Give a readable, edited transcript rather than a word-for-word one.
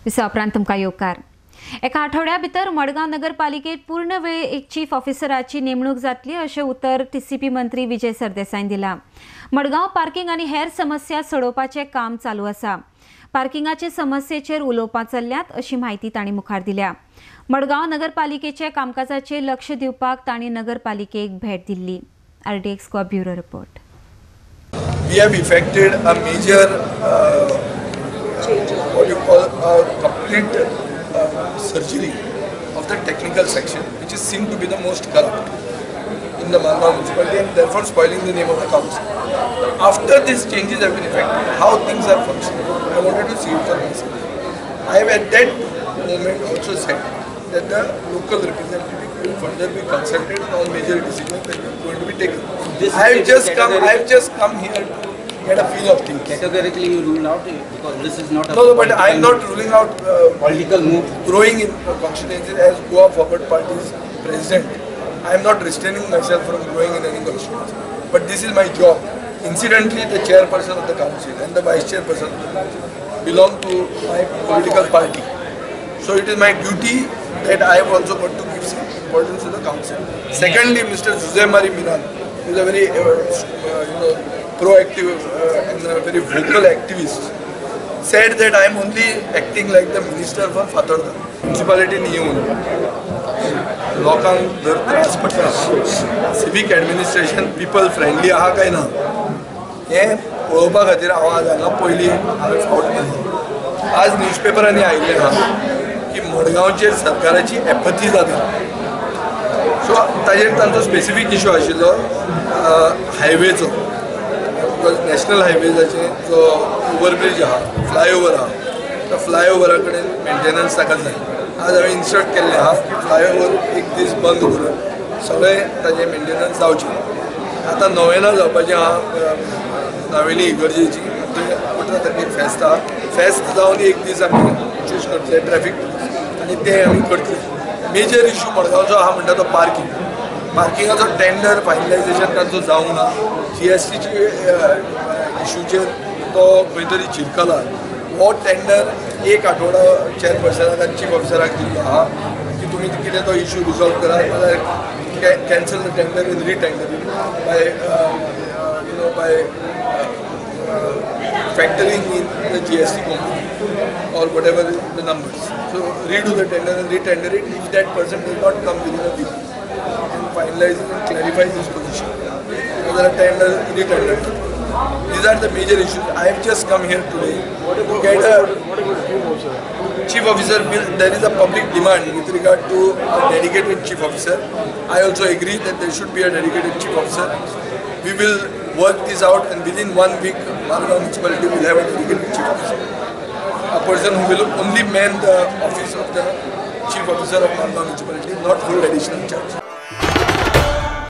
विसा उपरांत तुमकां येवकार। एका आठवड्या भितर मडगांव नगरपालिकेत पूर्ण वेळ एक चीफ ऑफिसराची नेमणूक जातली अशें उतर टीसीपी मंत्री विजय सरदेसाईन दिला। मडगांव पार्किंग आनी हेर समस्या सोडोवपाचें काम चालू आसा। पार्किंगाचे समस्येचेर उलोवपां चल्ल्यात अशी माहिती तांणी मुखार दिल्या। मडगांव नगरपालिकेच्या कामकाजाचेर लक्ष दिवपाक तांणी नगरपालिकेक भेट Delhi. RTX Goa bureau report. We have effected a major what you call a complete surgery of the technical section, which is seen to be the most corrupt in the Mumbai municipality and therefore spoiling the name of the council. After these changes have been effected, how things are functioning, I wanted to see it for myself. I have at that moment also said that the local representative will further be consulted on all major decisions that are going to be taken. I have just come here to get a feel of things. Categorically you rule out because this is not a... No, but I am not ruling out political move. Growing in constituencies as Goa Forward Party's president. I am not restraining myself from growing in any constituency. But this is my job. Incidentally, the chairperson of the council and the vice chairperson of the council belong to my political party. So it is my duty that I have also got to give some importance to the council. Secondly, Mr. Jose Mari Miran, who is a very proactive and a very vocal activist, said that I am only acting like the minister for Fatarda. Municipality येऊन लोकांक जर त्रास पडटा, civic administration people friendly आहा काय ना हें पळोवपा खातीर हांव हांगा पयलीं हांवें फावट मारलो। आज न्यूजपेपरांनी आयिल्लें आहा की मडगांवचेर सरकाराची एपथी जाता। सो ताजेर तांचो स्पेसिफीक इशू आशिल्लो हायवेचो, नॅशनल हायवेजाचे जो ओवरब्रिज आहा, फ्लायओवर आहा, त्या फ्लायओवरा कडेन मेंटेनन्स ताका जाय। आज हांवें इन्स्ट्रक्ट केल्लें आहा की फ्लायओवर एक दीस बंद करून सगळें ताजें मेंटेनन्स जावचें। आतां नोवेना जावपाचें आहा नावेली इगर्जेची, 18 तारखेक फेस्त आहा। फेस्त जावन एक दीस आमी चूज करतले ट्रॅफिक आनी तें आमी करतले। मेजर इशू मडगांवचो आहा म्हणटा तो पार्किंगाचो टेंडर फायनलायझेशन तांचो जावंक ना। GSTचे इशूचेर तो खंय तरी चिरकला। हो टेंडर एक आठवडो चेअरपर्सनाक आनी चीफ ऑफिसराक दिल्लो आहा की तुमी कितें तो इशू रिजॉल्व करात, नाजाल्यार cancel the tender in retendering by factoring in the GST component or whatever the numbers. So redo the tender and retender it if that person does not come within a week and finalizes and clarifies his position. Another tender, retender. These are the major issues. I have just come here today to get a chief officer. There is a public demand with regard to a dedicated chief officer. I also agree that there should be a dedicated chief officer. We will work this out and within 1 week Mumbai municipality will have a dedicated chief officer. A person who will only man the office of the chief officer of Mumbai municipality, not hold additional charge.